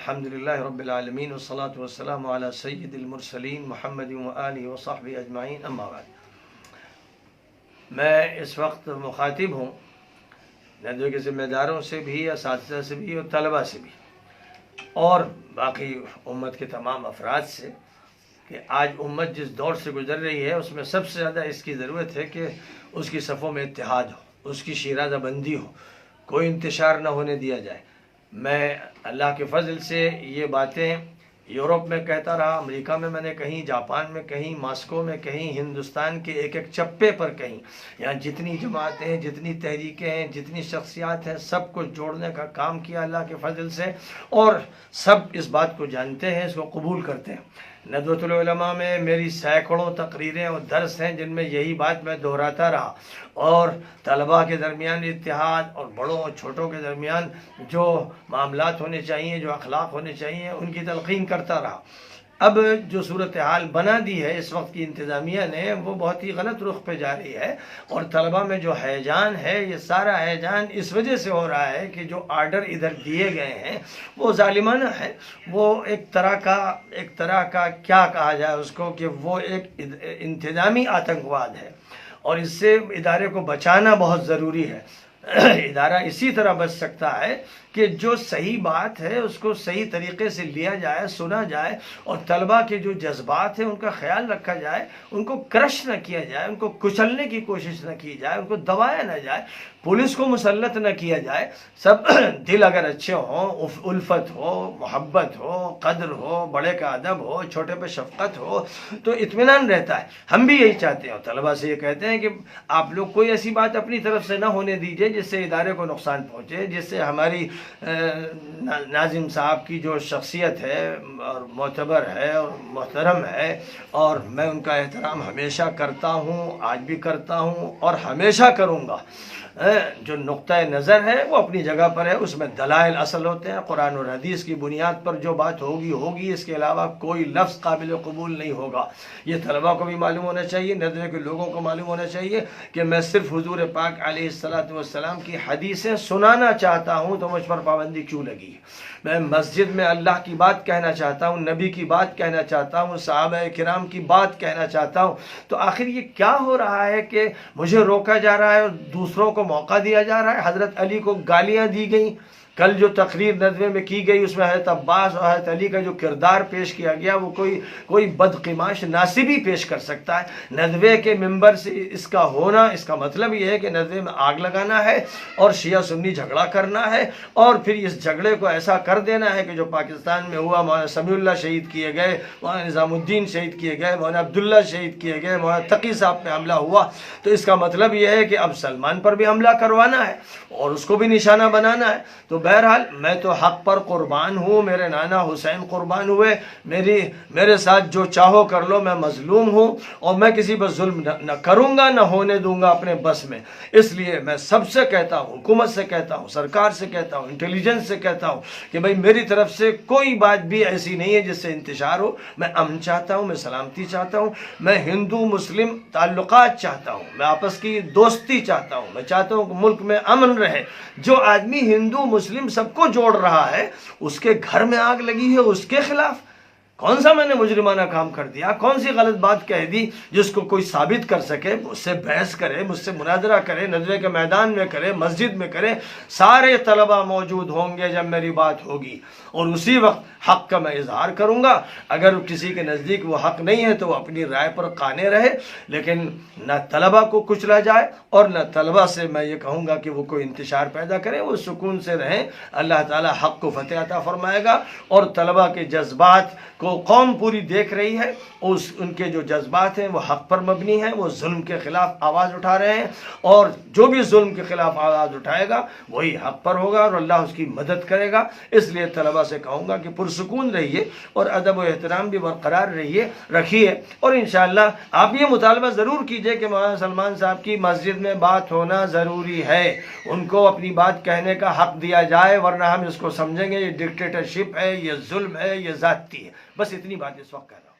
الحمد للہ رب العالمین والصلاة والسلام علی سید المرسلین محمد وآلہ وصحبہ اجمعین، اما بعد۔ میں اس وقت مخاطب ہوں ندوے کے ذمہ داروں سے بھی، اساتذہ سے بھی اور طلبہ سے بھی، اور باقی امت کے تمام افراد سے، کہ آج امت جس دور سے گزر رہی ہے اس میں سب سے زیادہ اس کی ضرورت ہے کہ اس کی صفوں میں اتحاد ہو، اس کی شیرازہ بندی ہو، کوئی انتشار نہ ہونے دیا جائے۔ میں اللہ کے فضل سے یہ باتیں یورپ میں کہتا رہا، امریکہ میں نے کہیں، جاپان میں کہیں، ماسکو میں کہیں، ہندوستان کے ایک ایک چپے پر کہیں، یہاں جتنی جماعتیں ہیں، جتنی تحریکیں ہیں، جتنی شخصیات ہیں، سب کو جوڑنے کا کام کیا اللہ کے فضل سے، اور سب اس بات کو جانتے ہیں، اس کو قبول کرتے ہیں۔ ندوۃ العلماء میں میری سینکڑوں تقریریں اور درس ہیں جن میں یہی بات میں دہراتا رہا، اور طلباء کے درمیان اتحاد اور بڑوں اور چھوٹوں کے درمیان جو معاملات ہونے چاہیے، جو اخلاق ہونے چاہیے، ان کی تلقین کرتا رہا۔ اب جو صورتحال بنا دی ہے اس وقت کی انتظامیہ نے، وہ بہت ہی غلط رخ پہ جا رہی ہے، اور طلباء میں جو ہیجان ہے، یہ سارا ہیجان اس وجہ سے ہو رہا ہے کہ جو آرڈر ادھر دیے گئے ہیں وہ ظالمانہ ہے، وہ ایک طرح کا کیا کہا جائے اس کو، کہ وہ ایک انتظامی آتنکواد ہے، اور اس سے ادارے کو بچانا بہت ضروری ہے۔ ادارہ اسی طرح بچ سکتا ہے کہ جو صحیح بات ہے اس کو صحیح طریقے سے لیا جائے، سنا جائے، اور طلباء کے جو جذبات ہیں ان کا خیال رکھا جائے، ان کو کرش نہ کیا جائے، ان کو کچلنے کی کوشش نہ کی جائے، ان کو دبایا نہ جائے، پولیس کو مسلط نہ کیا جائے۔ سب دل اگر اچھے ہوں، الفت ہو، محبت ہو، قدر ہو، بڑے کا ادب ہو، چھوٹے پہ شفقت ہو، تو اطمینان رہتا ہے۔ ہم بھی یہی چاہتے ہیں، اور طلباء سے یہ کہتے ہیں کہ آپ لوگ کوئی ایسی بات اپنی طرف سے نہ ہونے دیجئے جس سے ادارے کو نقصان پہنچے، جس سے ہماری ناظم صاحب کی جو شخصیت ہے اور معتبر ہے اور محترم ہے، اور میں ان کا احترام ہمیشہ کرتا ہوں، آج بھی کرتا ہوں اور ہمیشہ کروں گا۔ جو نقطہ نظر ہے وہ اپنی جگہ پر ہے، اس میں دلائل اصل ہوتے ہیں، قرآن اور حدیث کی بنیاد پر جو بات ہوگی، اس کے علاوہ کوئی لفظ قابل قبول نہیں ہوگا۔ یہ طلباء کو بھی معلوم ہونا چاہیے، ندوے کے لوگوں کو معلوم ہونا چاہیے کہ میں صرف حضور پاک علیہ السلام کی حدیثیں سنانا چاہتا ہوں تو مجھ پر پابندی کیوں لگی ہے؟ میں مسجد میں اللہ کی بات کہنا چاہتا ہوں، نبی کی بات کہنا چاہتا ہوں، صحابہ کرام کی بات کہنا چاہتا ہوں، تو آخر یہ کیا ہو رہا ہے کہ مجھے روکا جا رہا ہے اور دوسروں کو موقع دیا جا رہا ہے؟ حضرت علی کو گالیاں دی گئیں، کل جو تقریر ندوے میں کی گئی اس میں حضرت عباس اور حضرت علی کا جو کردار پیش کیا گیا وہ کوئی بدقماش ناصبی پیش کر سکتا ہے؟ ندوے کے ممبر سے اس کا ہونا، اس کا مطلب یہ ہے کہ ندوے میں آگ لگانا ہے اور شیعہ سنی جھگڑا کرنا ہے، اور پھر اس جھگڑے کو ایسا کر دینا ہے کہ جو پاکستان میں ہوا، مولانا سمیع اللہ شہید کیے گئے، مولانا نظام الدین شہید کیے گئے، مولانا عبداللہ شہید کیے گئے، مولانا تقی صاحب پہ حملہ ہوا، تو اس کا مطلب یہ ہے کہ اب سلمان پر بھی حملہ کروانا ہے اور اس کو بھی نشانہ بنانا ہے۔ تو بہرحال میں تو حق پر قربان ہوں، میرے نانا حسین قربان ہوئے، میرے ساتھ جو چاہو کر لو، میں مظلوم ہوں اور میں کسی پر ظلم نہ کروں گا، نہ ہونے دوں گا اپنے بس میں۔ اس لیے میں سب سے کہتا ہوں، حکومت سے کہتا ہوں، سرکار سے کہتا ہوں، انٹیلیجنس سے کہتا ہوں کہ بھئی میری طرف سے کوئی بات بھی ایسی نہیں ہے جس سے انتشار ہو۔ میں امن چاہتا ہوں، میں سلامتی چاہتا ہوں، میں ہندو مسلم تعلقات چاہتا ہوں، میں آپس کی دوستی چاہتا ہوں، میں چاہتا ہوں کہ ملک میں امن رہے۔ جو آدمی ہندو مسلم سب کو جوڑ رہا ہے، اس کے گھر میں آگ لگی ہے، اس کے خلاف کون سا میں نے مجرمانہ کام کر دیا؟ کون سی غلط بات کہہ دی جس کو کوئی ثابت کر سکے؟ مجھ سے بحث کرے، مجھ سے مناظرہ کرے، ندوے کے میدان میں کرے، مسجد میں کرے، سارے طلباء موجود ہوں گے جب میری بات ہوگی، اور اسی وقت حق کا میں اظہار کروں گا۔ اگر کسی کے نزدیک وہ حق نہیں ہے تو وہ اپنی رائے پر قانے رہے، لیکن نہ طلباء کو کچلا جائے اور نہ طلباء سے میں یہ کہوں گا کہ وہ کوئی انتشار پیدا کرے۔ وہ سکون سے رہیں، اللہ تعالی حق کو فتح عطا فرمائے گا، اور طلباء کے جذبات کو قوم پوری دیکھ رہی ہے، ان کے جو جذبات ہیں وہ حق پر مبنی ہیں، وہ ظلم کے خلاف آواز اٹھا رہے ہیں، اور جو بھی ظلم کے خلاف آواز اٹھائے گا وہی حق پر ہوگا اور اللہ اس کی مدد کرے گا۔ اس لیے طلباء سے کہوں گا کہ پرسکون رہیے اور ادب و احترام بھی برقرار رکھیے، اور انشاءاللہ آپ یہ مطالبہ ضرور کیجئے کہ مولانا سلمان صاحب کی مسجد میں بات ہونا ضروری ہے، ان کو اپنی بات کہنے کا حق دیا جائے، ورنہ ہم اس کو سمجھیں گے یہ ڈکٹیٹرشپ ہے، یہ ظلم ہے، یہ ذاتی ہے۔ بس اتنی بات اس وقت کہہ رہا ہوں۔